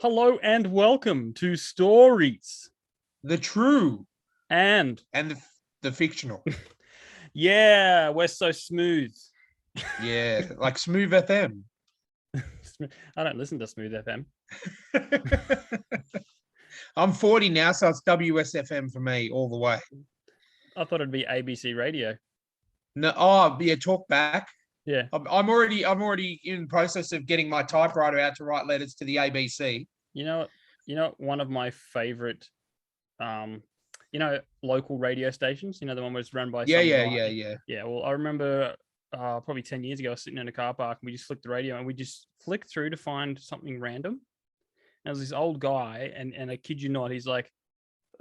Hello and welcome to Stories. The true And the fictional. yeah, we're so smooth. Yeah, like Smooth FM. I don't listen to Smooth FM. I'm 40 now, so it's WSFM for me all the way. I thought it'd be ABC Radio. No, oh yeah, talk back. Yeah. I'm already in the process of getting my typewriter out to write letters to the ABC. You know, one of my favorite, local radio stations. You know, the one where it's run by Yeah. Yeah. Well, I remember probably 10 years ago, I was sitting in a car park and we just flicked the radio and we just flicked through to find something random. And there was this old guy, and I kid you not, he's like,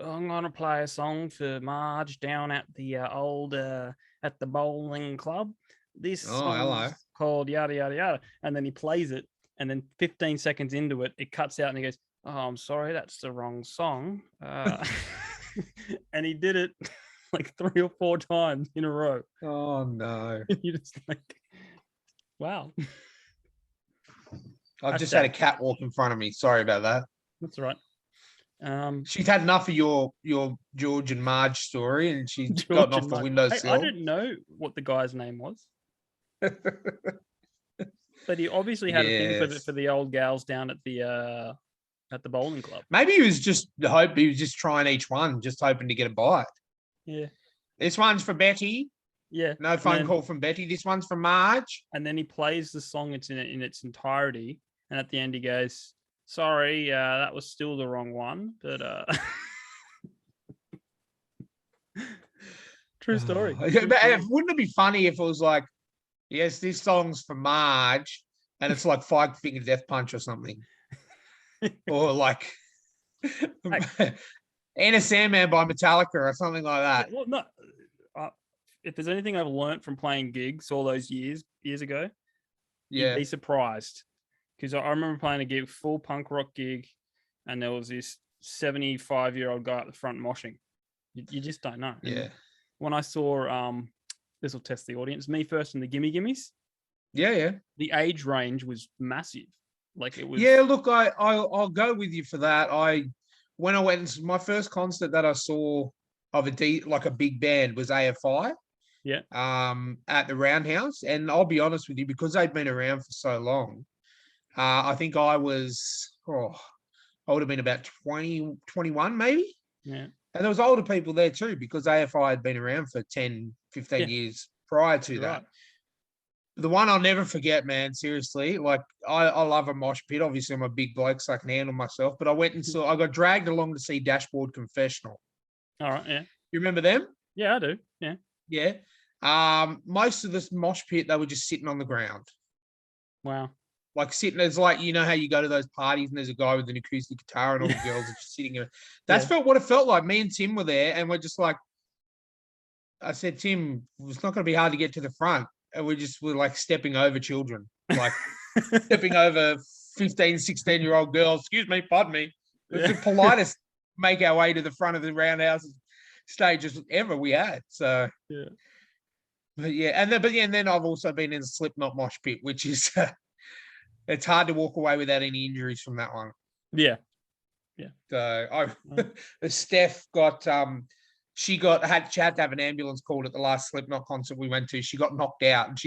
I'm gonna play a song for Marge down at the at the bowling club. This song's called yada yada yada, and then he plays it, and then 15 seconds into it, it cuts out, and he goes, "Oh, I'm sorry, that's the wrong song." And he did it like 3 or 4 times in a row. Oh no! You're just like, wow. I've just had a cat walk in front of me. Sorry about that. That's all right. She's had enough of your George and Marge story, and she's gotten off the windowsill. I didn't know what the guy's name was, but he obviously had a thing for the old gals down at the bowling club. Maybe he was just trying each one, just hoping to get a bite. Yeah. This one's for Betty. Yeah. No phone call from Betty. This one's for Marge. And then he plays the song in its entirety, and at the end he goes, "Sorry, that was still the wrong one." But true story. Wouldn't it be funny if it was like, yes, this song's for Marge, and it's like Five Finger Death Punch or something, or like Enter Sandman by Metallica or something like that. Well, no. If there's anything I've learned from playing gigs all those years ago, you'd be surprised. Because I remember playing a gig, full punk rock gig, and there was this 75-year-old guy at the front moshing. You just don't know. Yeah. And when I saw, this will test the audience, Me First and the Gimme Gimmes. Yeah. The age range was massive. Like it was. Yeah, look, I'll go with you for that. When I went, my first concert that I saw of a big band was AFI. Yeah. At the Roundhouse, and I'll be honest with you, because they've been around for so long. I think I would have been about 20, 21 maybe. Yeah. And there was older people there too, because AFI had been around for 10, 15 years prior to that. Right. The one I'll never forget, man, seriously, like I love a mosh pit. Obviously, I'm a big bloke, so I can handle myself. But I got dragged along to see Dashboard Confessional. All right, yeah. You remember them? Yeah, I do. Yeah. Yeah. Most of this mosh pit, they were just sitting on the ground. Wow. Like sitting, it's like, you know how you go to those parties and there's a guy with an acoustic guitar and all the girls are just sitting there. That's what it felt like. Me and Tim were there, and we're just like, I said, Tim, it's not going to be hard to get to the front. And we're like stepping over children, like stepping over 15, 16-year-old girls. Excuse me, pardon me. It's the politest make our way to the front of the Roundhouse stages ever we had. So, yeah. And then I've also been in the Slipknot mosh pit, which is it's hard to walk away without any injuries from that one. Yeah. So Steph got she had to have an ambulance called at the last Slipknot concert we went to. She got knocked out, and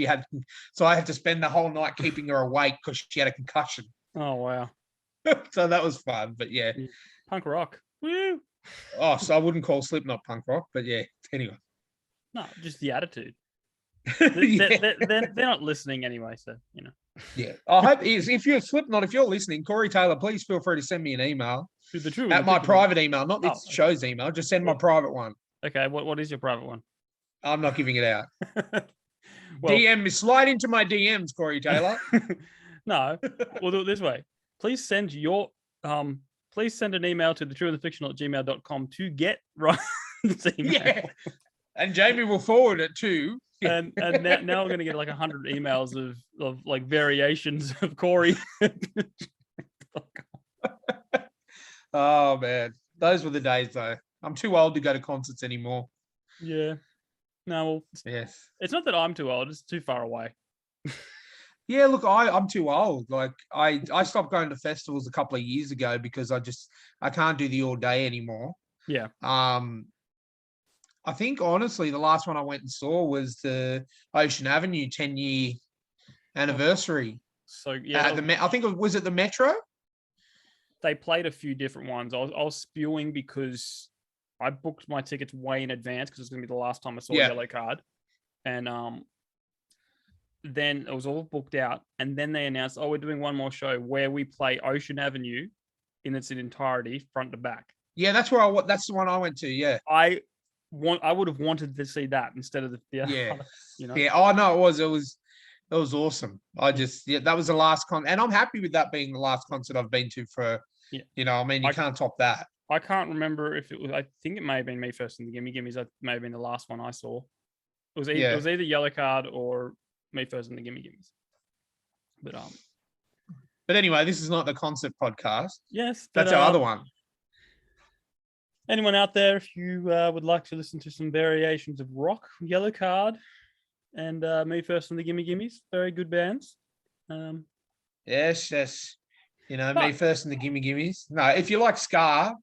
so I had to spend the whole night keeping her awake because she had a concussion. Oh wow! So that was fun, but yeah, punk rock. Woo! Oh, so I wouldn't call Slipknot punk rock, but yeah. Anyway, no, just the attitude. They're not listening anyway, so you know. Yeah, I hope if you're Slipknot, if you're listening, Corey Taylor, please feel free to send me an email at my private email, not this show's email. Just send my private one. Okay, what is your private one? I'm not giving it out. Slide into my DMs, Corey Taylor. No, we'll do it this way. Please send your please send an email to thetrueandthefictional@gmail.com to get Ryan's email. Yeah, and Jamie will forward it too. And now we're going to get like 100 emails of like variations of Corey. Oh man, those were the days though. I'm too old to go to concerts anymore. Yeah. No, well, yes. It's not that I'm too old; it's too far away. Yeah, look, I'm too old. Like I stopped going to festivals a couple of years ago because I can't do the all day anymore. Yeah. I think honestly the last one I went and saw was the Ocean Avenue 10-year anniversary. So yeah, I think was it the Metro? they played a few different ones. I was spewing because I booked my tickets way in advance because it was going to be the last time I saw Yellow Card, and then it was all booked out, and then they announced, "Oh, we're doing one more show where we play Ocean Avenue in its entirety, front to back." Yeah, that's the one I went to. Yeah, I would have wanted to see that instead of the yeah, other, you know. yeah. Oh no, it was awesome. That was the last and I'm happy with that being the last concert I've been to for. Yeah. I mean, you can't top that. I can't remember if it was. I think it may have been Me First and the Gimme Gimmes. That may have been the last one I saw. It was either Yellow Card or Me First and the Gimme Gimmes. But anyway, this is not the concert podcast. Yes, that's our other one. Anyone out there, if you would like to listen to some variations of rock, Yellow Card and Me First and the Gimme Gimmes, very good bands. Yes. Me First and the Gimme Gimmes. No, if you like ska,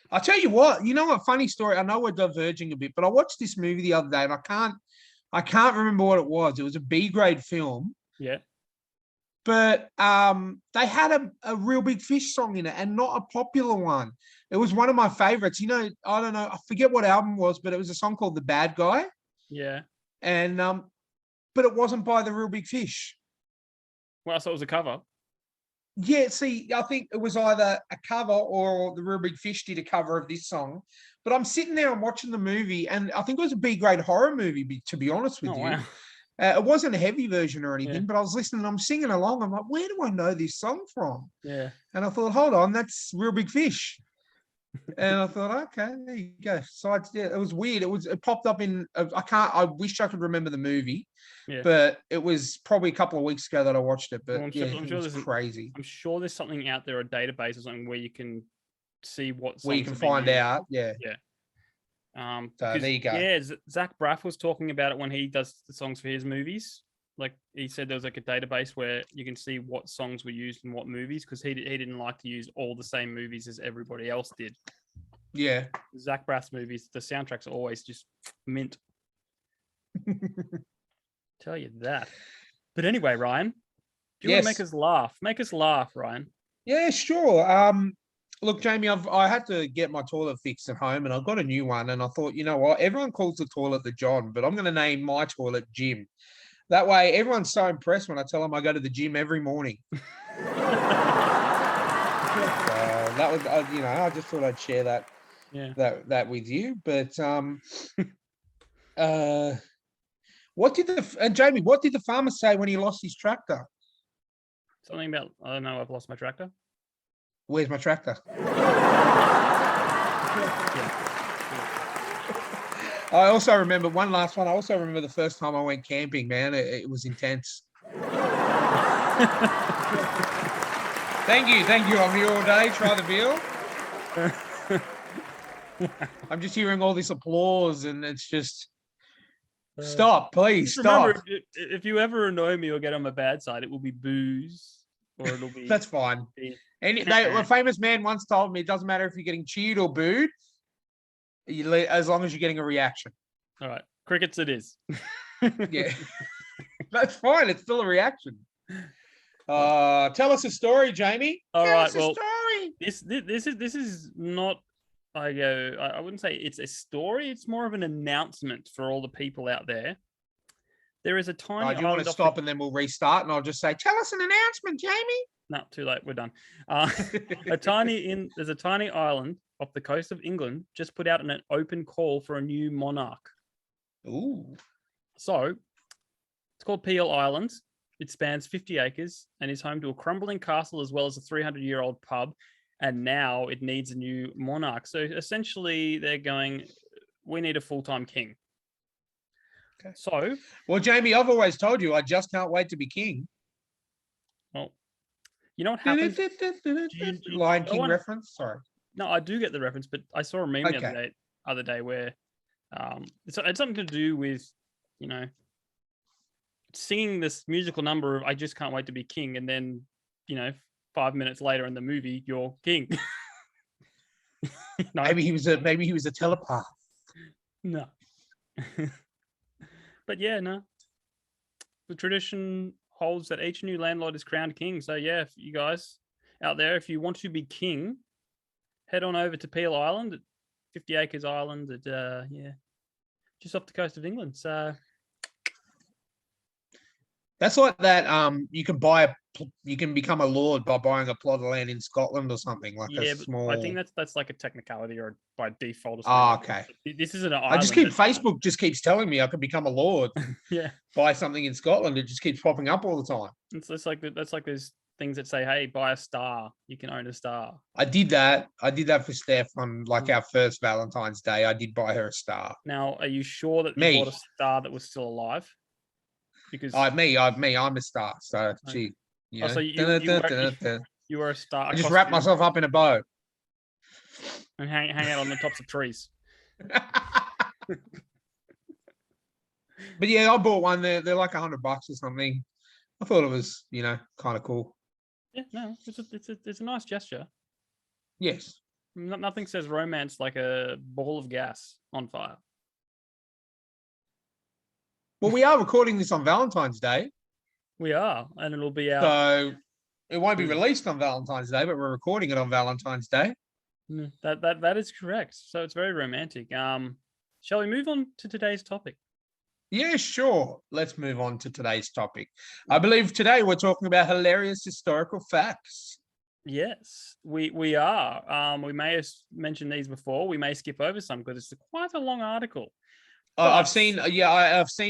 I'll tell you what. You know what? Funny story. I know we're diverging a bit, but I watched this movie the other day, and I can't remember what it was. It was a B grade film. Yeah. But they had a Real Big Fish song in it, and not a popular one. It was one of my favorites. I don't know. I forget what album it was, but it was a song called "The Bad Guy." Yeah. And but it wasn't by the Real Big Fish. Well, so it was a cover. Yeah, see, I think it was either a cover or the Real Big Fish did a cover of this song. But I'm sitting there and watching the movie, and I think it was a B-grade horror movie, to be honest with you. Wow. It wasn't a heavy version or anything, but I was listening and I'm singing along. I'm like, where do I know this song from? Yeah. And I thought, hold on, that's Real Big Fish. And I thought, okay, there you go. So it was weird. It popped up in. I wish I could remember the movie, but it was probably a couple of weeks ago that I watched it. But it was crazy. I'm sure there's something out there, a database or something where you can see what. Where you can find out. Yeah. Yeah. So there you go. Yeah, Zach Braff was talking about it when he does the songs for his movies. Like he said, there was like a database where you can see what songs were used in what movies because he didn't like to use all the same movies as everybody else did. Yeah. Zach Braff's movies, the soundtracks are always just mint. Tell you that. But anyway, Ryan, do you want to make us laugh? Make us laugh, Ryan. Yeah, sure. Look, Jamie, I had to get my toilet fixed at home and I got a new one. And I thought, you know what? Everyone calls the toilet the John, but I'm going to name my toilet Jim. That way, everyone's so impressed when I tell them I go to the gym every morning. That was, I just thought I'd share that. Yeah. That with you. But what did the farmer say when he lost his tractor? Something about, I don't know, I've lost my tractor. Where's my tractor? I also remember one last one. I also remember the first time I went camping, man. It was intense. Thank you. I'm here all day. Try the veal. I'm just hearing all this applause, and it's just stop, please stop. Remember, if you ever annoy me or get on my bad side, it will be booze, or it'll be. That's fine. A famous man once told me it doesn't matter if you're getting cheered or booed, as long as you're getting a reaction. All right, crickets it is. Yeah, that's fine. It's still a reaction. Tell us a story, Jamie. Tell us a story. This is not. I wouldn't say it's a story. It's more of an announcement for all the people out there. There is a tiny. Do you want to stop and then we'll restart, and I'll just say, "Tell us an announcement, Jamie." No, too late. We're done. There's a tiny island off the coast of England just put out an open call for a new monarch. Ooh. So it's called Peel Island. It spans 50 acres and is home to a crumbling castle as well as a 300-year-old pub. And now it needs a new monarch. So essentially they're going, we need a full-time king. Okay. So. Well, Jamie, I've always told you, I just can't wait to be king. Well, you know what happens? Lion King reference? Sorry. No, I do get the reference, but I saw a meme the other day where it's something to do with, singing this musical number of "I just can't wait to be king," and then 5 minutes later in the movie, you're king. No, Maybe he was a telepath. no. But yeah, no. The tradition holds that each new landlord is crowned king. So yeah, if you guys out there, if you want to be king, head on over to Peel Island, at 50 Acres Island, at just off the coast of England. So That's like that. You can become a lord by buying a plot of land in Scotland or something, like a small. I think that's like a technicality or by default. Oh, okay. This isn't an island. Facebook just keeps telling me I could become a lord. Yeah. Buy something in Scotland. It just keeps popping up all the time. It's like that's like there's things that say, "Hey, buy a star. You can own a star." I did that for Steph on like our first Valentine's Day. I did buy her a star. Now, are you sure that you bought a star that was still alive? Because I'm a star. So gee, you know. So you were a star. I just wrapped myself up in a bow and hang out on the tops of trees. But yeah, I bought one. They're like $100 or something. I thought it was, kind of cool. Yeah, no, it's a nice gesture. Yes. Nothing says romance like a ball of gas on fire. Well, we are recording this on Valentine's Day. We are, and it'll be out. So it won't be released on Valentine's Day, but we're recording it on Valentine's Day. That is correct. So it's very romantic. Shall we move on to today's topic? Yeah, sure. Let's move on to today's topic. I believe today we're talking about hilarious historical facts. Yes, we are. We may have mentioned these before. We may skip over some because it's quite a long article. I've seen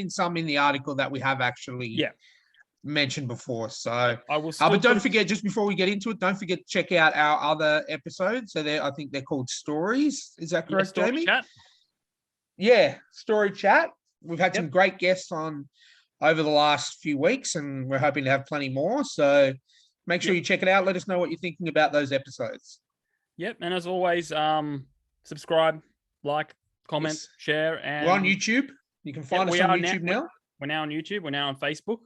some in the article that we have actually mentioned before. So I will. But don't forget, just before we get into it, don't forget to check out our other episodes. So I think they're called Stories. Is that correct, Jamie? Chat. Yeah, Story Chat. We've had some great guests on over the last few weeks, and we're hoping to have plenty more. So make sure you check it out. Let us know what you're thinking about those episodes. Yep, and as always, subscribe, like, comment, share, and we're on YouTube. You can find us on YouTube now. We're now on YouTube. We're now on Facebook.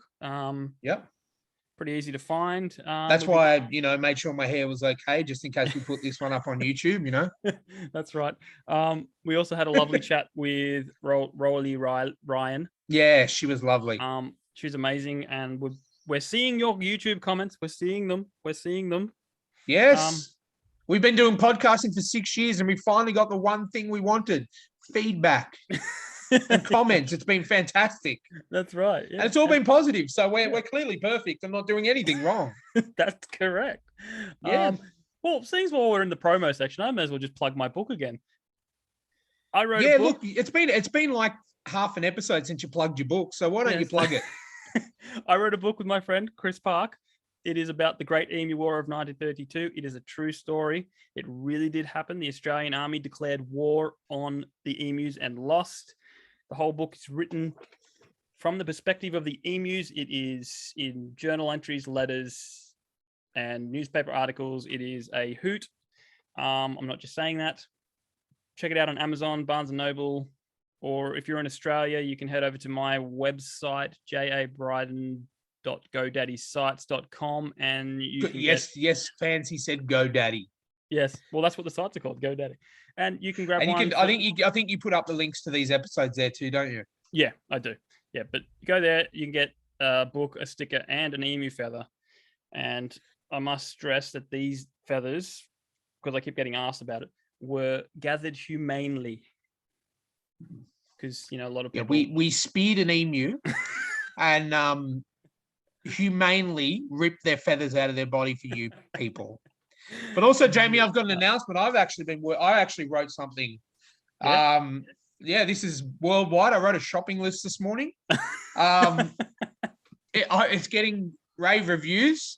Pretty easy to find. That's why I made sure my hair was okay, just in case we put this one up on YouTube. That's right. We also had a lovely chat with Rolly Ryan. Yeah, she was lovely. She was amazing, and we're seeing your YouTube comments. We're seeing them. Yes. We've been doing podcasting for 6 years, and we finally got the one thing we wanted: feedback and comments. It's been fantastic. That's right. Yeah. And it's all been positive. So we're clearly perfect and not doing anything wrong. That's correct. Yeah. Well, seems while we're in the promo section, I may as well just plug my book again. I wrote a book. Look, it's been like half an episode since you plugged your book. So why don't you plug it? I wrote a book with my friend Chris Park. It is about the Great Emu War of 1932. It is a true story. It really did happen. The Australian Army declared war on the emus and lost. The whole book is written from the perspective of the emus. It is in journal entries, letters, and newspaper articles. It is a hoot. I'm not just saying that. Check it out on Amazon, Barnes & Noble, or if you're in Australia, you can head over to my website, J.A.Bryden.GoDaddySites.com, and you can yes, fancy said GoDaddy. Yes, well, that's what the sites are called, GoDaddy, and you can grab one. I think you put up the links to these episodes there too, don't you? Yeah, I do. Yeah, but go there, you can get a book, a sticker, and an emu feather. And I must stress that these feathers, because I keep getting asked about it, were gathered humanely. Because a lot of people. We speared an emu, and humanely ripped their feathers out of their body for you people. But also, Jamie, I've got an announcement. I actually wrote something. This is worldwide. I wrote a shopping list this morning. It's getting rave reviews.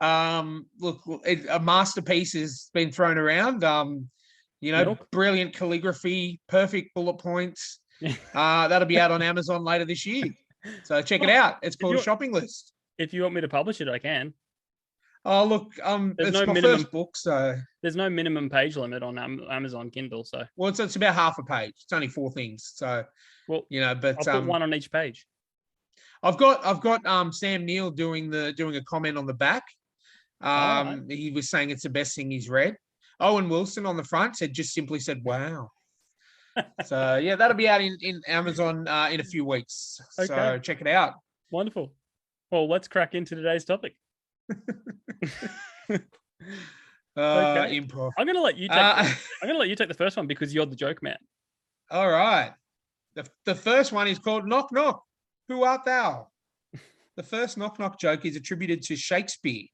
Look, a masterpiece has been thrown around. Brilliant calligraphy, perfect bullet points. That'll be out on Amazon later this year. So check it out. It's called a shopping list. If you want me to publish it, I can. Oh, look, it's my first book, so there's no minimum page limit on Amazon Kindle. So it's about half a page. It's only 4 things. So but I'll put one on each page. I've got Sam Neill doing a comment on the back. Right. He was saying it's the best thing he's read. Owen Wilson on the front simply said, "Wow." So yeah, that'll be out in Amazon in a few weeks. Okay. So check it out. Wonderful. Well, let's crack into today's topic. Okay. Improv. I'm gonna let you take the first one because you're the joke man. All right. The first one is called Knock Knock. Who art thou? The first knock knock joke is attributed to Shakespeare.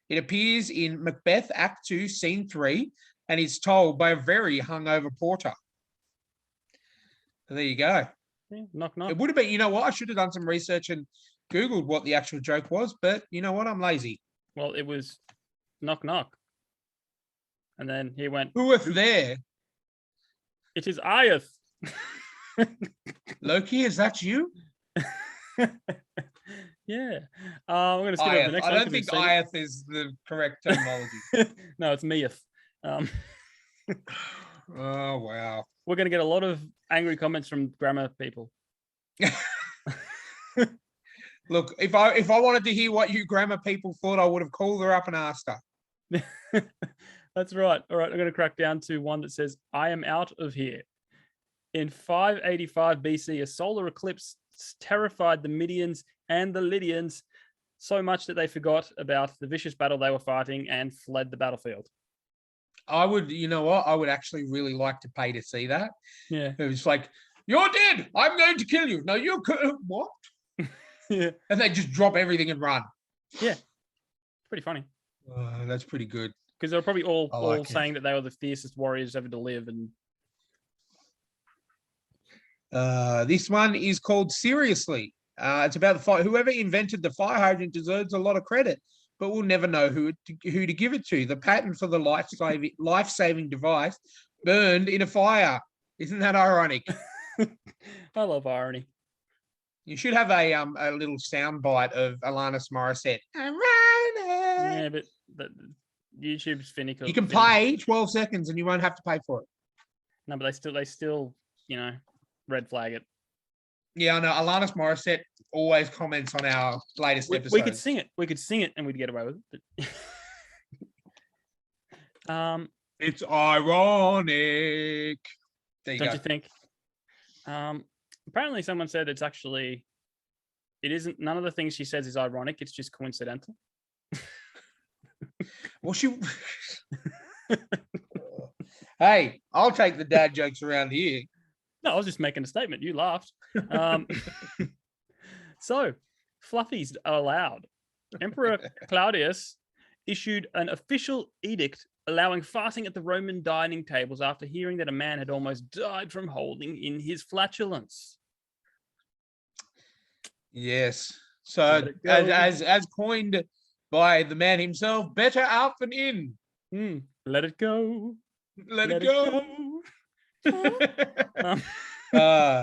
It appears in Macbeth Act 2, Scene 3, and is told by a very hungover porter. So there you go. Yeah, knock knock. It would have been, you know what? I should have done some research and Googled what the actual joke was, but you know what? I'm lazy. Well, it was knock knock. And then he went, Who is there? It is Ieth. Loki, is that you? Yeah. I'm going to skip over the next one. I don't think Ieth is the correct terminology. No, it's Meeth. Oh, wow. We're going to get a lot of angry comments from grammar people. Look, if I wanted to hear what you grammar people thought, I would have called her up and asked her. That's right. All right, I'm going to crack down to one that says, I am out of here. In 585 BC, a solar eclipse terrified the Medians and the Lydians so much that they forgot about the vicious battle they were fighting and fled the battlefield. I would, you know what? I would actually really like to pay to see that. Yeah. It was like, you're dead. I'm going to kill you. No, you're what? Yeah. And they just drop everything and run. Yeah. It's pretty funny. That's pretty good. Because they're probably all like saying that they were the fiercest warriors ever to live. And this one is called Seriously. It's about the fire. Whoever invented the fire hydrant deserves a lot of credit, but we'll never know who to give it to. The patent for the life-saving device burned in a fire. Isn't that ironic? I love irony. You should have a little sound bite of Alanis Morissette. Yeah, but YouTube's finicky. You can play 12 seconds and you won't have to pay for it. No, but they still, red flag it. Yeah, I know. Alanis Morissette always comments on our latest episodes. We could sing it. We could sing it and we'd get away with it. It's ironic. Don't you think? Apparently someone said it isn't, none of the things she says is ironic. It's just coincidental. Well, hey, I'll take the dad jokes around here. No, I was just making a statement. You laughed. So, fluffies are allowed. Emperor Claudius issued an official edict allowing farting at the Roman dining tables after hearing that a man had almost died from holding in his flatulence. Yes. So, as coined by the man himself, better out than in. Let it go. Let it go.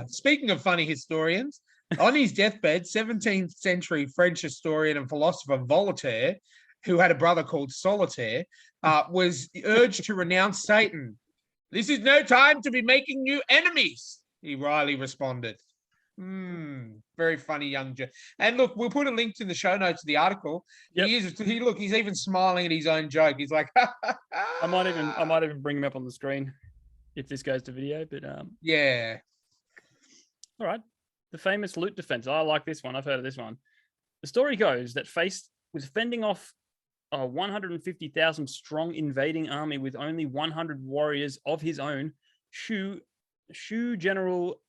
Speaking of funny historians, on his deathbed, 17th century French historian and philosopher Voltaire, who had a brother called Solitaire, was urged to renounce Satan. This is no time to be making new enemies, he wryly responded. Very funny young joke. And look, we'll put a link to the show notes of the article. Yep. He's even smiling at his own joke. He's like, I might even bring him up on the screen if this goes to video, but yeah. All right. The famous loot defense. I like this one. I've heard of this one. The story goes that was fending off a 150,000 strong invading army with only 100 warriors of his own. Shu General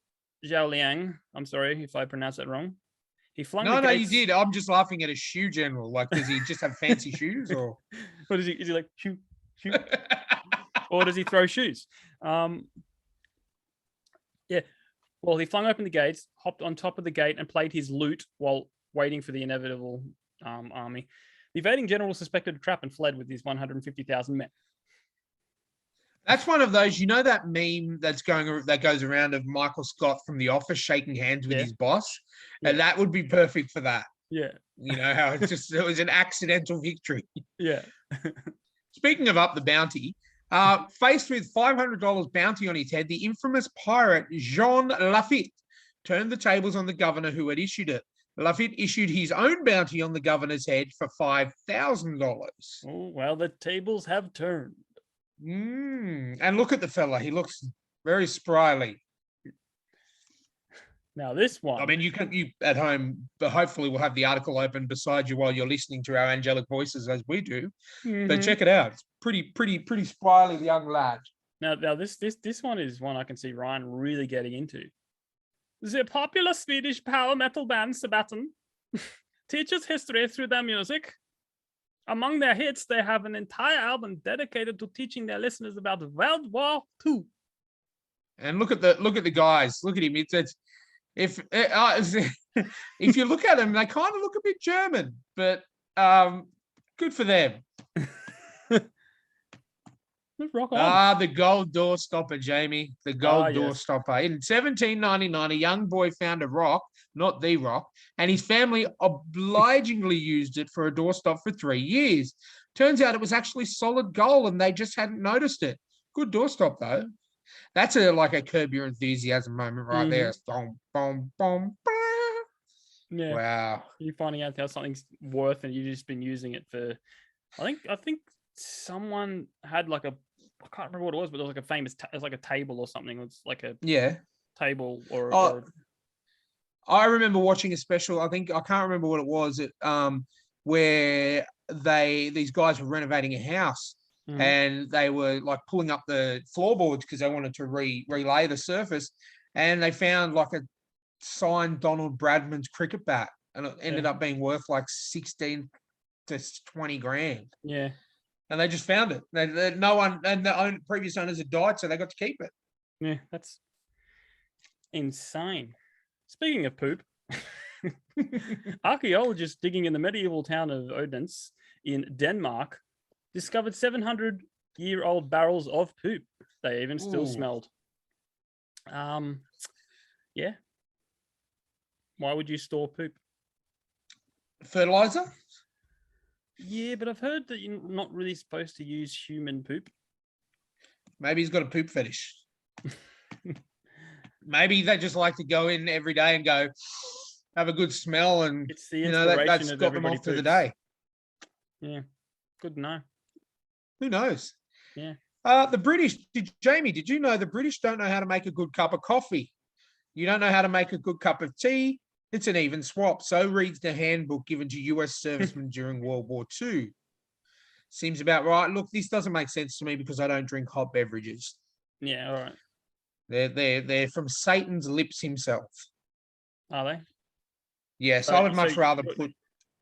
Zhao Liang. I'm sorry if I pronounced that wrong. He flung the gates. You did. I'm just laughing at a shoe general. Like, does he just have fancy shoes, or what is he? Is he like shoe, or does he throw shoes? Yeah. Well, he flung open the gates, hopped on top of the gate, and played his lute while waiting for the inevitable army. The invading general suspected a trap and fled with his 150,000 men. That's one of those, that meme that goes around of Michael Scott from The Office shaking hands with his boss, and that would be perfect for that. Yeah, how it was an accidental victory. Yeah. Speaking of up the bounty, faced with $500 bounty on his head, the infamous pirate Jean Lafitte turned the tables on the governor who had issued it. Lafitte issued his own bounty on the governor's head for $5,000. Oh, well, the tables have turned. And look at the fella. He looks very spryly. Now this one. I mean, you at home, but hopefully we'll have the article open beside you while you're listening to our angelic voices as we do. But check it out. It's pretty spryly, the young lad. Now this one is one I can see Ryan really getting into. The popular Swedish power metal band Sabaton teaches history through their music. Among their hits, they have an entire album dedicated to teaching their listeners about World War II. And look at the guys. Look at him. If you look at them, they kind of look a bit German, but good for them. Rock on. The gold door stopper, Jamie. The gold door stopper. In 1799, a young boy found a rock, not the rock, and his family obligingly used it for a doorstop for 3 years. Turns out it was actually solid gold, and they just hadn't noticed it. Good doorstop, though. That's like a Curb Your Enthusiasm moment right there. Boom, boom, boom, boom. Yeah. Wow. You're finding out how something's worth, and you've just been using it for. I think someone had like I can't remember what it was, but it was like a famous. It was like a table or something. It was like a table or. I remember watching a special. I can't remember what it was. Where these guys were renovating a house. And they were like pulling up the floorboards because they wanted to relay the surface, and they found like a signed Donald Bradman's cricket bat, and it ended up being worth like 16 to 20 grand. Yeah, and they just found it. No one, and the previous owners had died, so they got to keep it. Yeah, that's insane. Speaking of poop, archaeologists digging in the medieval town of Odense in Denmark discovered 700-year-old barrels of poop. They even still smelled. Yeah. Why would you store poop? Fertilizer? Yeah, but I've heard that you're not really supposed to use human poop. Maybe he's got a poop fetish. Maybe they just like to go in every day and go have a good smell, and it's the inspiration that's of got them off poops. for the day. Yeah, good to know. Who knows? Yeah. The British, Jamie, did you know the British don't know how to make a good cup of coffee? You don't know how to make a good cup of tea? It's an even swap. So reads the handbook given to US servicemen during World War II. Seems about right. Look, this doesn't make sense to me because I don't drink hot beverages. Yeah, all right. They're from Satan's lips himself. Are they? Yes, so I would much rather put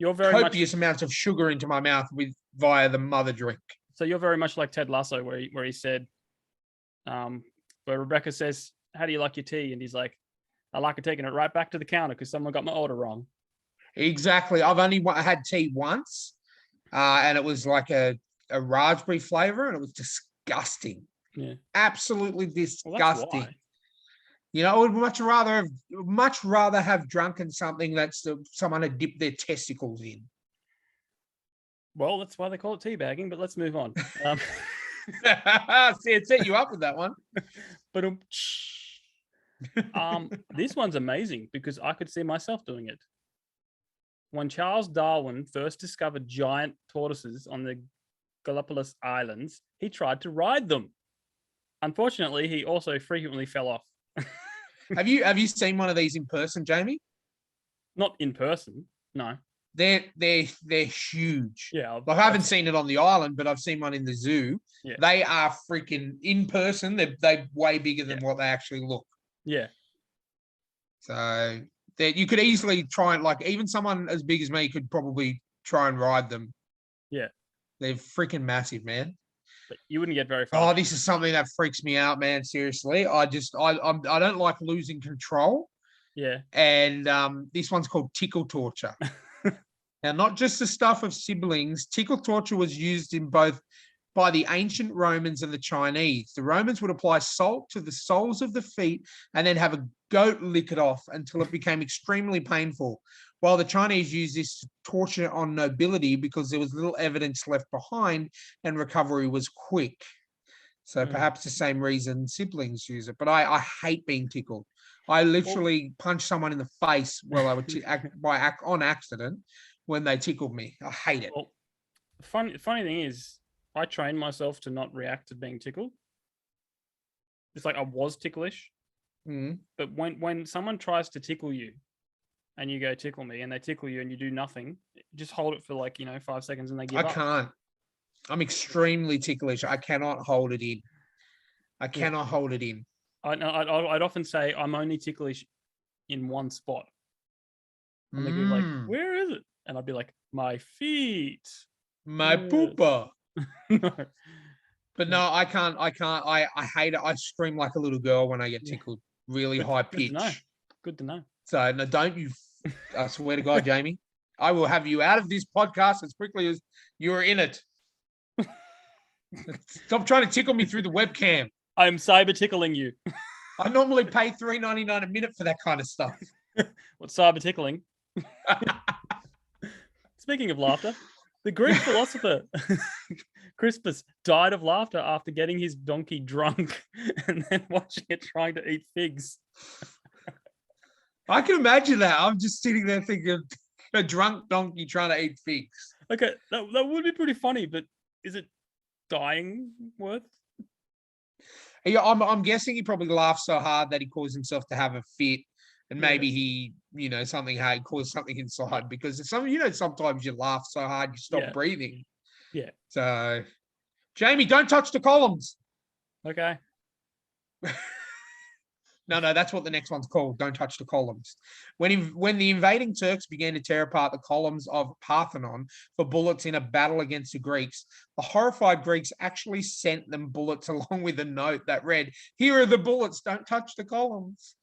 copious amounts of sugar into my mouth via the mother drink. So you're very much like Ted Lasso, where he said, where Rebecca says, "How do you like your tea?" And he's like, "I like it taking it right back to the counter because someone got my order wrong." Exactly. I've only had tea once, and it was like a raspberry flavor, and it was disgusting. Yeah, absolutely disgusting. Well, I would much rather have drunken something that's someone had dipped their testicles in. Well, that's why they call it teabagging, but let's move on. See, it set you up with that one. But this one's amazing because I could see myself doing it. When Charles Darwin first discovered giant tortoises on the Galapagos Islands, he tried to ride them. Unfortunately, he also frequently fell off. Have you seen one of these in person, Jamie? Not in person, no. They're huge. Yeah, like I haven't seen it on the island, but I've seen one in the zoo. Yeah. They are freaking in person. They're way bigger than what they actually look. Yeah. So you could easily try and even someone as big as me could probably try and ride them. Yeah. They're freaking massive, man. But you wouldn't get very far. Oh, this is something that freaks me out, man. Seriously, I don't like losing control. Yeah. And this one's called tickle torture. Now, not just the stuff of siblings, tickle torture was used in both by the ancient Romans and the Chinese. The Romans would apply salt to the soles of the feet and then have a goat lick it off until it became extremely painful, while the Chinese used this to torture on nobility because there was little evidence left behind and recovery was quick. So perhaps the same reason siblings use it. But I hate being tickled. I literally punched someone in the face while I would on accident when they tickled me. I hate it. Well, funny thing is, I trained myself to not react to being tickled. It's like I was ticklish, but when someone tries to tickle you, and you go tickle me, and they tickle you, and you do nothing, just hold it for like 5 seconds, and they give up. I can't. I'm extremely ticklish. I cannot hold it in. I cannot hold it in. I'd often say I'm only ticklish in one spot. And they go like, "Where is it?" And I'd be like, "My feet, my poopa." No. But no, I can't. I hate it. I scream like a little girl when I get tickled. Really high pitch. Good to know. So no, don't you? I swear to God, Jamie, I will have you out of this podcast as quickly as you're in it. Stop trying to tickle me through the webcam. I'm cyber tickling you. I normally pay $3.99 a minute for that kind of stuff. What's cyber tickling? Speaking of laughter, the Greek philosopher Crispus died of laughter after getting his donkey drunk and then watching it trying to eat figs. I can imagine that. I'm just sitting there thinking a drunk donkey trying to eat figs. Okay, that would be pretty funny, but is it dying worth? Yeah, I'm guessing he probably laughed so hard that he caused himself to have a fit, and maybe he, something had caused something inside, because sometimes you laugh so hard you stop breathing. Yeah. So, Jamie, don't touch the columns. Okay. No, that's what the next one's called. Don't touch the columns. When the invading Turks began to tear apart the columns of Parthenon for bullets in a battle against the Greeks, the horrified Greeks actually sent them bullets along with a note that read, "Here are the bullets. Don't touch the columns."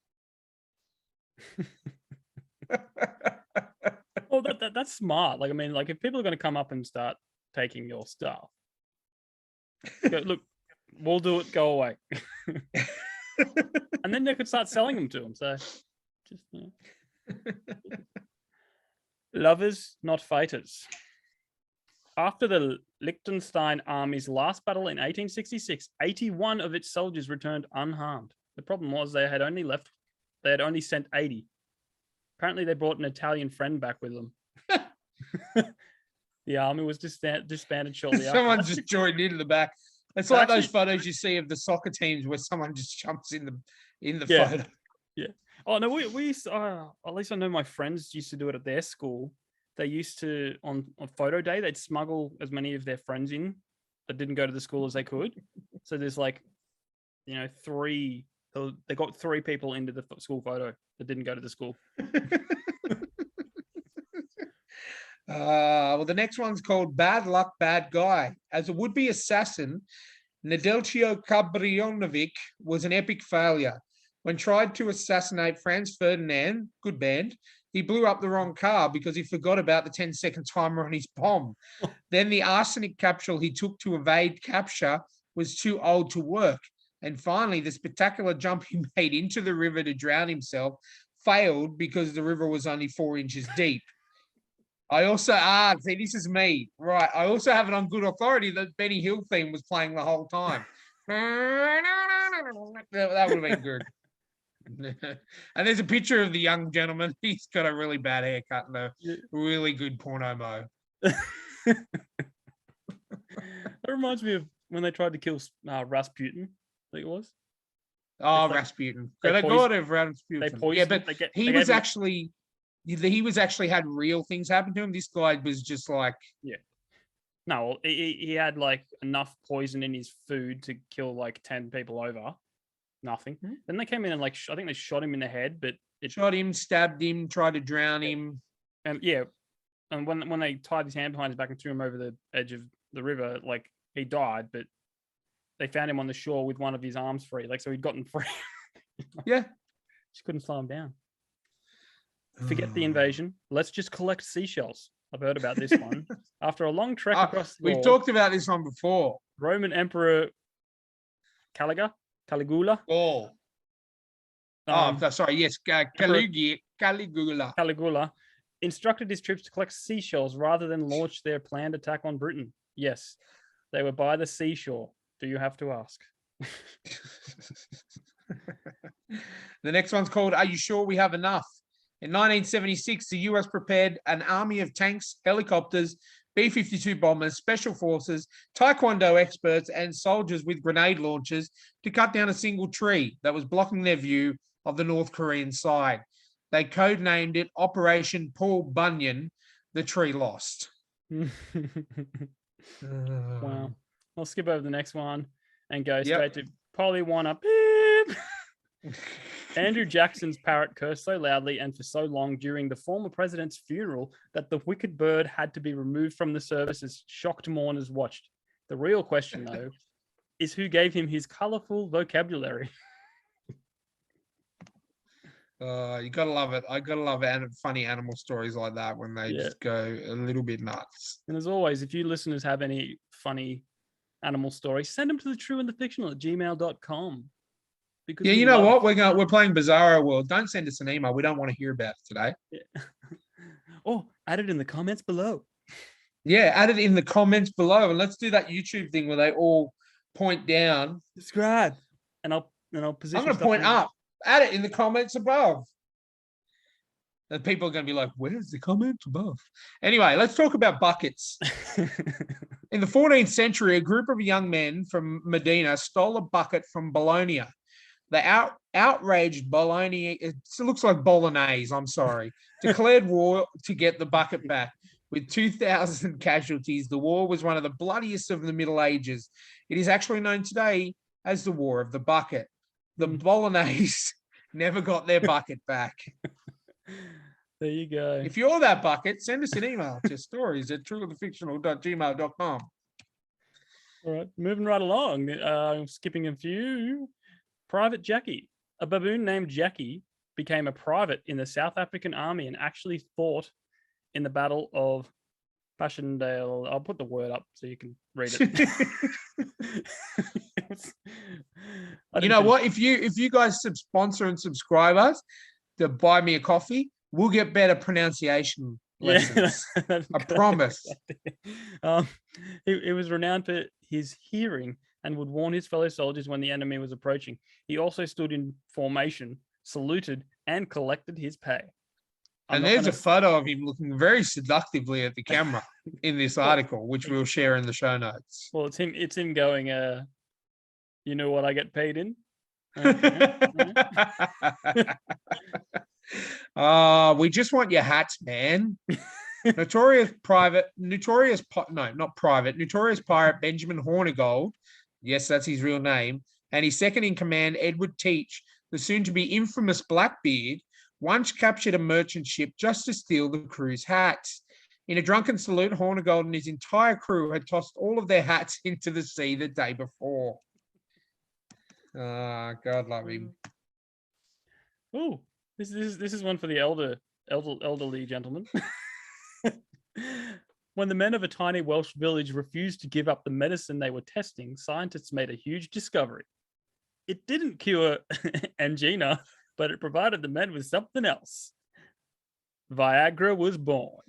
Well, that's smart. Like, I mean, like if people are going to come up and start taking your stuff, go, look, we'll do it. Go away. And then they could start selling them to them. So, just lovers, not fighters. After the Liechtenstein army's last battle in 1866, 81 of its soldiers returned unharmed. The problem was they had only sent 80. Apparently, they brought an Italian friend back with them. The army was disbanded shortly after. Someone just joined into the back. It's like those photos you see of the soccer teams where someone just jumps in the photo. Yeah. Oh no, we used to, at least I know my friends used to do it at their school. They used to on photo day they'd smuggle as many of their friends in that didn't go to the school as they could. So there's like, three. They got 3 people into the school photo that didn't go to the school. Well, the next one's called Bad Luck, Bad Guy. As a would-be assassin, Nedelchio Kabrionovic was an epic failure. When tried to assassinate Franz Ferdinand, good band, he blew up the wrong car because he forgot about the 10-second timer on his bomb. Then the arsenic capsule he took to evade capture was too old to work. And finally, the spectacular jump he made into the river to drown himself failed because the river was only 4 inches deep. I also, see, this is me. Right. I also have it on good authority that Benny Hill theme was playing the whole time. That would have been good. And there's a picture of the young gentleman. He's got a really bad haircut and a really good porno mo. That reminds me of when they tried to kill Rasputin, I think it was. Oh, Rasputin. They got it, Rasputin. Yeah, but he was actually had real things happen to him. This guy was just like... Yeah. No, he had like enough poison in his food to kill like 10 people over. Nothing. Mm-hmm. Then they came in and like, I think they shot him in the head, but shot him, stabbed him, tried to drown him. And and when they tied his hand behind his back and threw him over the edge of the river, like he died, but they found him on the shore with one of his arms free. Like, so he'd gotten free. Yeah. Just couldn't slow him down. Forget the invasion. Let's just collect seashells. I've heard about this one. After a long trek across the we've talked about this one before. Roman Emperor Caligula. Oh. Sorry. Yes. Caligula instructed his troops to collect seashells rather than launch their planned attack on Britain. Yes. They were by the seashore. Do you have to ask? The next one's called Are You Sure We Have Enough? In 1976, the US prepared an army of tanks, helicopters, B-52 bombers, special forces, taekwondo experts, and soldiers with grenade launchers to cut down a single tree that was blocking their view of the North Korean side. They codenamed it Operation Paul Bunyan. The tree lost. Wow. I'll skip over the next one and go Yep. straight to Polly Wanna. Beep. Andrew Jackson's parrot cursed so loudly and for so long during the former president's funeral that the wicked bird had to be removed from the service as shocked mourners watched. The real question, though, is who gave him his colorful vocabulary? You gotta love it. I gotta love funny animal stories like that when they just go a little bit nuts. And as always, if you listeners have any funny animal stories, send them to thetrueandthefictional@gmail.com. Because you know what? We're playing Bizarro World. Don't send us an email. We don't want to hear about it today. Yeah. Oh, add it in the comments below. Yeah, add it in the comments below, and let's do that YouTube thing where they all point down. Subscribe, and I'll position. I'm going to point up. Add it in the comments above. And people are going to be like, "Where's the comments above?" Anyway, let's talk about buckets. In the 14th century, a group of young men from Medina stole a bucket from Bologna. The outraged Bologna, it looks like Bolognese, I'm sorry, declared war to get the bucket back. With 2,000 casualties, the war was one of the bloodiest of the Middle Ages. It is actually known today as the War of the Bucket. The Bolognese never got their bucket back. There you go. If you're that bucket, send us an email to stories@trueandthefictional.gmail.com. All right, moving right along. Skipping a few. Private Jackie. A baboon named Jackie became a private in the South African army and actually fought in the Battle of Passchendaele. I'll put the word up so you can read it. You know what? If you guys sponsor and subscribe us to buy me a coffee, we'll get better pronunciation lessons. I promise. He was renowned for his hearing and would warn his fellow soldiers when the enemy was approaching. He also stood in formation, saluted, and collected his pay. And there's a photo of him looking very seductively at the camera in this article, which we'll share in the show notes. Well, it's him going, you know what I get paid in? We just want your hats, man. Notorious pirate Benjamin Hornigold. Yes, that's his real name. And his second in command, Edward Teach, the soon-to-be infamous Blackbeard, once captured a merchant ship just to steal the crew's hats. In a drunken salute, Hornigold and his entire crew had tossed all of their hats into the sea the day before. God love him. Oh, this is one for the elderly gentlemen. When the men of a tiny Welsh village refused to give up the medicine they were testing, scientists made a huge discovery. It didn't cure angina, but it provided the men with something else. Viagra was born.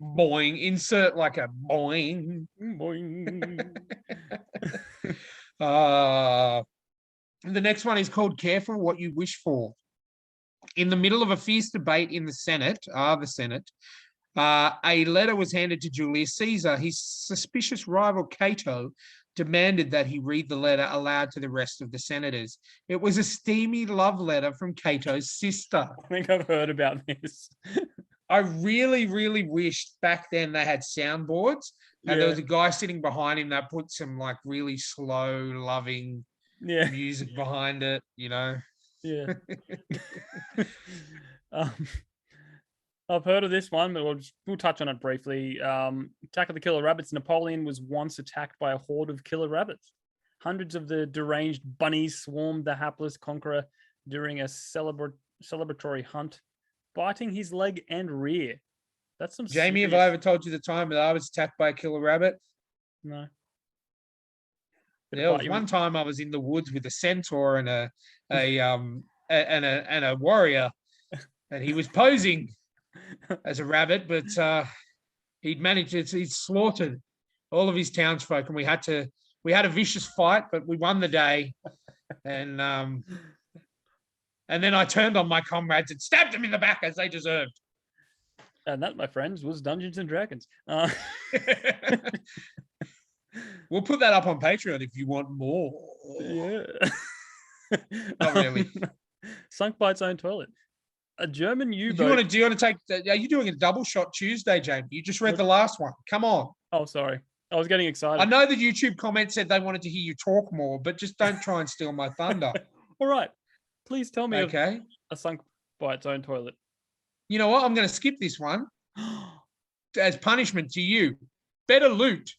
Boing. Insert like a boing. Boing. The next one is called Careful What You Wish For. In the middle of a fierce debate in the Senate, a letter was handed to Julius Caesar. His suspicious rival Cato demanded that he read the letter aloud to the rest of the senators. It was a steamy love letter from Cato's sister. I think I've heard about this. I really, really wished back then they had soundboards and there was a guy sitting behind him that put some like really slow, loving music behind it, you know? Yeah. I've heard of this one, but we'll touch on it briefly. Attack of the Killer Rabbits. Napoleon was once attacked by a horde of killer rabbits. Hundreds of the deranged bunnies swarmed the hapless conqueror during a celebratory hunt, biting his leg and rear. That's some Jamie, serious... have I ever told you the time that I was attacked by a killer rabbit? No. There was one time I was in the woods with a centaur and a warrior, and he was posing as a rabbit, but he'd slaughtered all of his townsfolk, and we had a vicious fight, but we won the day. And And then I turned on my comrades and stabbed them in the back as they deserved. And that, my friends, was Dungeons and Dragons. We'll put that up on Patreon if you want more. Yeah. Not really. Sunk by its own toilet. A German Do U-boat. you want to take? Are you doing a double shot Tuesday, Jamie? You just read the last one. Come on. Oh, sorry. I was getting excited. I know the YouTube comment said they wanted to hear you talk more, but just don't try and steal my thunder. All right. Please tell me Okay. of a sunk by its own toilet. You know what? I'm going to skip this one as punishment to you. Better loot.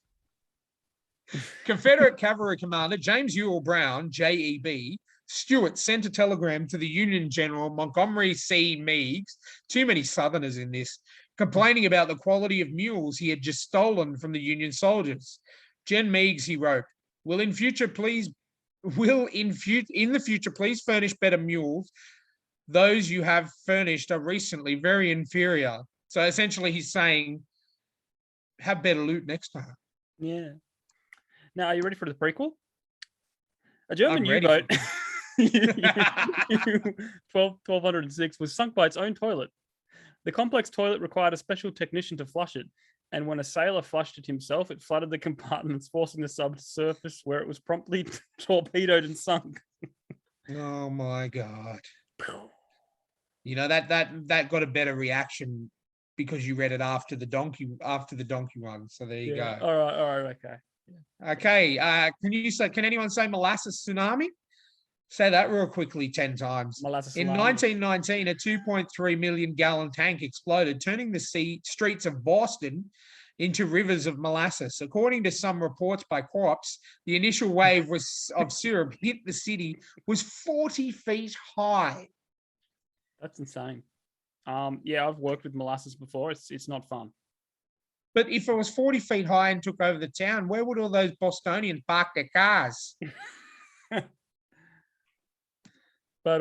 Confederate Cavalry Commander James Ewell Brown, J.E.B. Stewart, sent a telegram to the Union General Montgomery C. Meigs, too many Southerners in this, complaining about the quality of mules he had just stolen from the Union soldiers. Gen Meigs, he wrote, in the future please furnish better mules. Those you have furnished are recently very inferior. So essentially he's saying, have better loot next time. Yeah. Now, are you ready for the prequel? A German I'm ready U-boat, 1206, was sunk by its own toilet. The complex toilet required a special technician to flush it, and when a sailor flushed it himself, it flooded the compartments, forcing the sub to surface, where it was promptly torpedoed and sunk. Oh my God. You know, that got a better reaction because you read it after the donkey one. So there you go. All right, okay. Yeah. Okay. Can anyone say molasses tsunami? Say that real quickly 10 times. Molasses In tsunami. 1919, a 2.3 million gallon tank exploded, turning the streets of Boston into rivers of molasses. According to some reports by co-ops, the initial wave of syrup hit the city was 40 feet high. That's insane. Yeah, I've worked with molasses before. It's not fun. But if it was 40 feet high and took over the town, where would all those Bostonians park their cars? But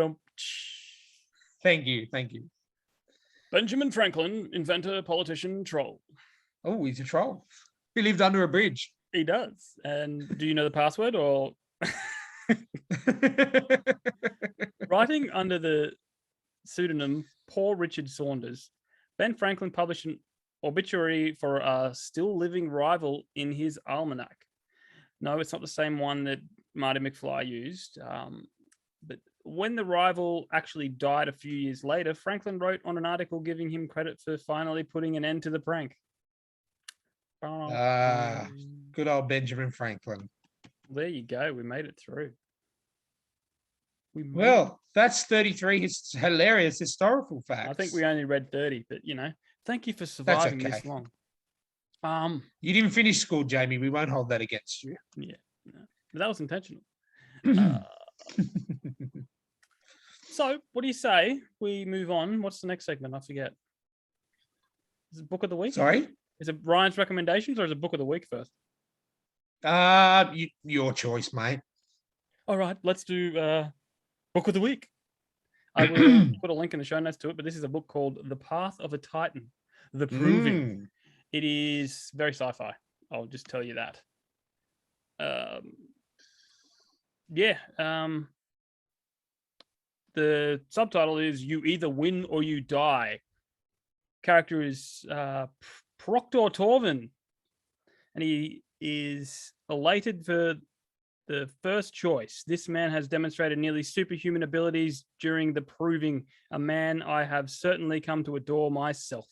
Thank you. Benjamin Franklin, inventor, politician, troll. Oh, he's a troll. He lived under a bridge. He does. And do you know the password or? Writing under the pseudonym Poor Richard Saunders, Ben Franklin published an obituary for a still living rival in his almanac. No, it's not the same one that Marty McFly used. But when the rival actually died a few years later, Franklin wrote on an article giving him credit for finally putting an end to the prank. Good old Benjamin Franklin. There you go. We made it through. Well, that's 33 hilarious historical facts. I think we only read 30, but thank you for surviving this long. You didn't finish school, Jamie. We won't hold that against you. Yeah, no, but that was intentional. So, what do you say we move on? What's the next segment? I forget. Is it Book of the Week? Sorry? Is it Ryan's recommendations or is it Book of the Week first? Your choice, mate. All right, let's do Book of the Week. I will put a link in the show notes to it, but this is a book called The Path of a Titan, The Proving. It is very sci-fi. I'll just tell you that. The subtitle is You Either Win or You Die. Character is Proctor Torvin, and he is elated for the first choice. This man has demonstrated nearly superhuman abilities during the proving, a man I have certainly come to adore myself,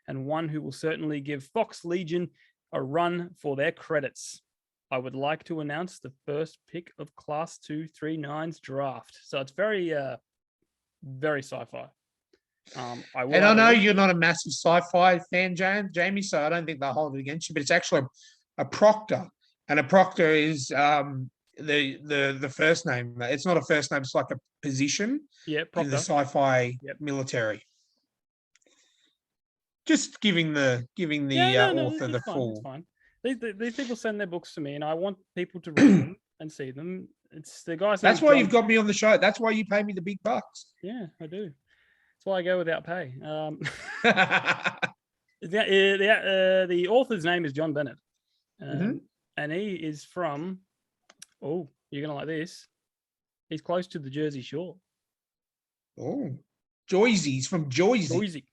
and one who will certainly give Fox Legion a run for their credits. I would like to announce the first pick of Class 239's draft. So it's very sci-fi. I know you're not a massive sci-fi fan, Jamie, so I don't think they'll hold it against you, but it's actually a proctor, and a proctor is the first name. It's not a first name, it's like a position in the sci-fi military. Just giving the author the full. It's fine. These people send their books to me, and I want people to read them and see them. It's the guys. That's why you've got me on the show. That's why you pay me the big bucks. Yeah, I do. That's why I go without pay. The author's name is John Bennett, and he is from. Oh, you're gonna like this. He's close to the Jersey Shore. Oh, Joyzy's from Joyzy. Noisy.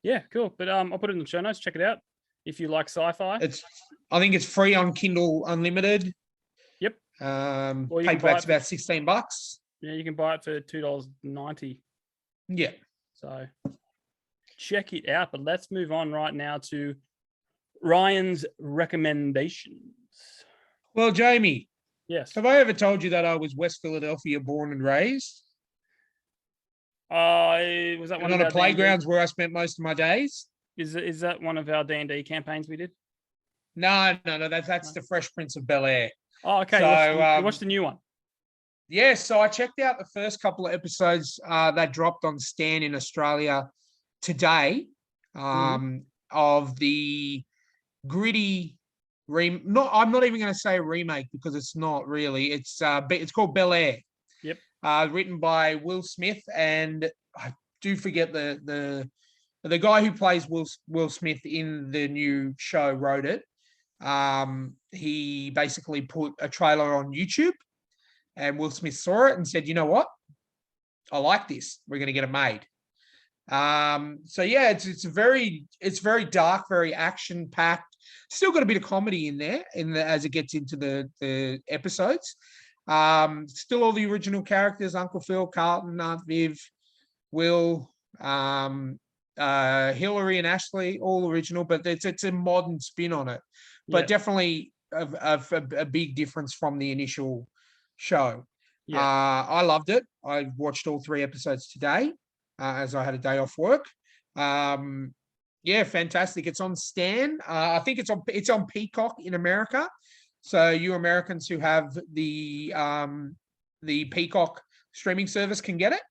Yeah, cool. But I'll put it in the show notes. Check it out if you like sci-fi. I think it's free on Kindle Unlimited. Yep. Or you can buy Paperback's it for, about $16. yeah, you can buy it for $2.90. Yeah. So check it out. But let's move on right now to Ryan's recommendations. Well, Jamie, Yes. have I ever told you that I was West Philadelphia born and raised? Was that one And of on our the playgrounds where I spent most of my days? Is that one of our D&D campaigns we did? No. That's the Fresh Prince of Bel-Air. Oh, okay. So, you watched the new one. Yeah, so I checked out the first couple of episodes that dropped on Stan in Australia today of the gritty I'm not even going to say a remake because it's not really. It's called Bel Air. Yep. Written by Will Smith, and I do forget the guy who plays Will Smith in the new show wrote it. He basically put a trailer on YouTube, and Will Smith saw it and said, "You know what? I like this. We're going to get it made." So yeah, it's very dark, very action packed. Still got a bit of comedy in there as it gets into the episodes. Still all the original characters: Uncle Phil, Carlton, Aunt Viv, Will, Hillary, and Ashley, all original. But it's a modern spin on it. But definitely a big difference from the initial show. Yeah. I loved it. I watched all 3 episodes today. As I had a day off work. Yeah, fantastic. It's on Stan. I think it's on Peacock in America. So you Americans who have the Peacock streaming service can get it.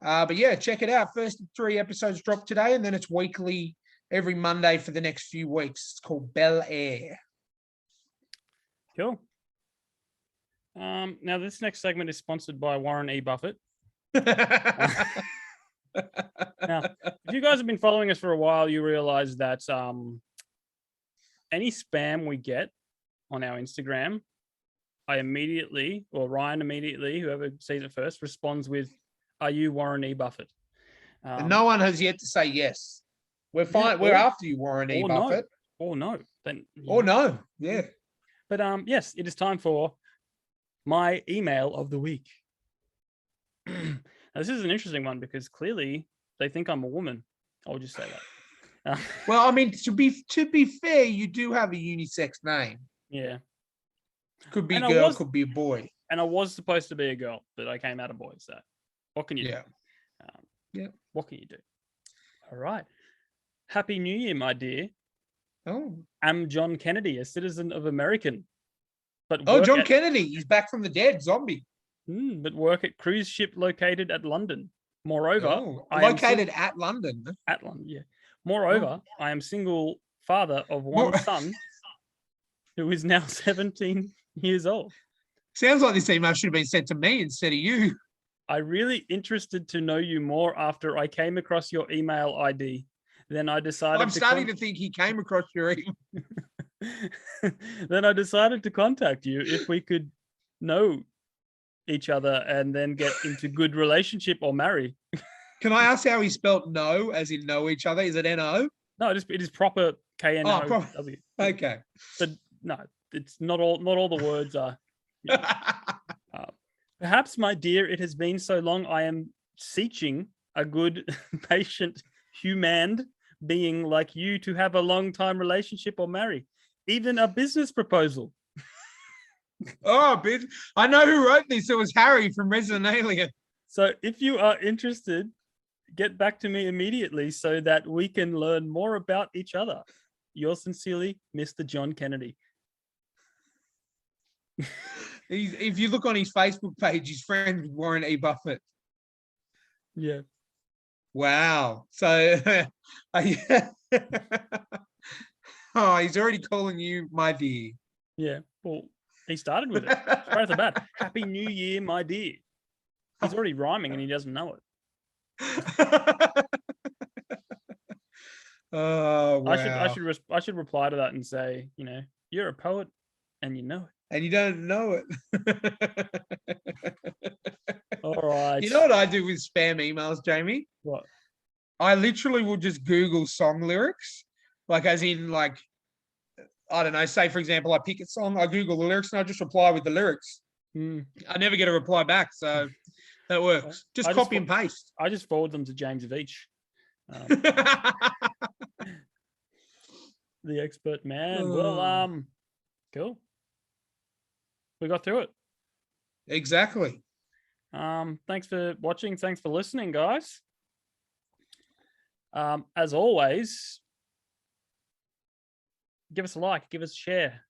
But yeah, check it out. First 3 episodes dropped today, and then it's weekly every Monday for the next few weeks. It's called Bel Air. Cool. Now this next segment is sponsored by Warren E. Buffett. Now, if you guys have been following us for a while, you realize that any spam we get on our Instagram, Ryan immediately, whoever sees it first, responds with, "Are you Warren E. Buffett?" And no one has yet to say yes. We're fine. We're after you, Warren E. Buffett. Or no. Then. Or no. Yeah. But yes, it is time for my email of the week. Now, this is an interesting one because clearly they think I'm a woman. I'll just say that. Well, I mean, to be fair, you do have a unisex name. Yeah. Could be a girl, could be a boy. And I was supposed to be a girl, but I came out a boy. So what can you do? What can you do? All right. Happy New Year, my dear. Oh. I'm John Kennedy, a citizen of American. John Kennedy. He's back from the dead, zombie. But work at cruise ship located at London. Moreover, located at London. At London, yeah. Moreover, I am single father of one son who is now 17 years old. Sounds like this email should have been sent to me instead of you. I really interested to know you more after I came across your email ID. Then I decided I'm starting to think he came across your email. Then I decided to contact you if we could know each other and then get into good relationship or marry. Can I ask how he spelt know, as in know each other? Is it N-O? No, it is proper K-N-O-W. Okay. But no, it's not all the words are. Perhaps, my dear, it has been so long I am seeking a good, patient, human being like you to have a long-time relationship or marry. Even a business proposal. Oh, bitch. I know who wrote this. It was Harry from Resident Alien. So if you are interested, get back to me immediately so that we can learn more about each other. Yours sincerely, Mr. John Kennedy. If you look on his Facebook page, he's friends with Warren E. Buffett. Yeah. Wow. So, oh, he's already calling you my dear. Yeah. Well, he started with it. Right off the bat. Happy New Year, my dear. He's already rhyming and he doesn't know it. Oh, wow. I should reply to that and say, you're a poet and you know it. And you don't know it. All Right. You know what I do with spam emails, Jamie? What? I literally will just Google song lyrics, like as in like, I don't know, say for example, I pick a song, I Google the lyrics and I just reply with the lyrics. I never get a reply back. So that works. Just copy and paste. I just forward them to James of each. The expert man. Well, cool. We got through it. Exactly. Thanks for watching. Thanks for listening, guys. As always, give us a like, give us a share,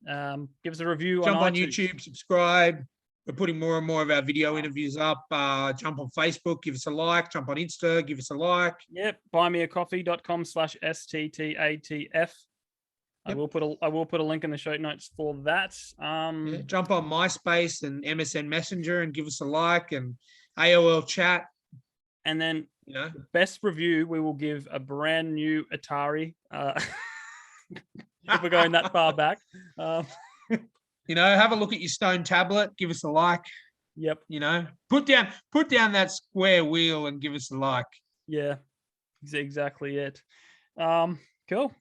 give us a review. Jump on iTunes. YouTube, subscribe. We're putting more and more of our video interviews up. Jump on Facebook, give us a like. Jump on Insta, give us a like. Yep. buymeacoffee.com/STTATF. I will put a link in the show notes for that. Jump on MySpace and MSN Messenger and give us a like, and AOL chat. And then the best review, we will give a brand new Atari. If we're going that far back. Have a look at your stone tablet, give us a like. Yep. Put down that square wheel and give us a like. Yeah, exactly it. Cool.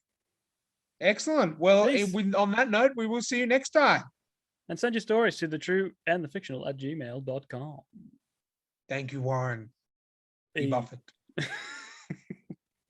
Excellent. Well, on that note, we will see you next time. And send your stories to thetrueandthefictional@gmail.com. Thank you, Warren. Be Buffett.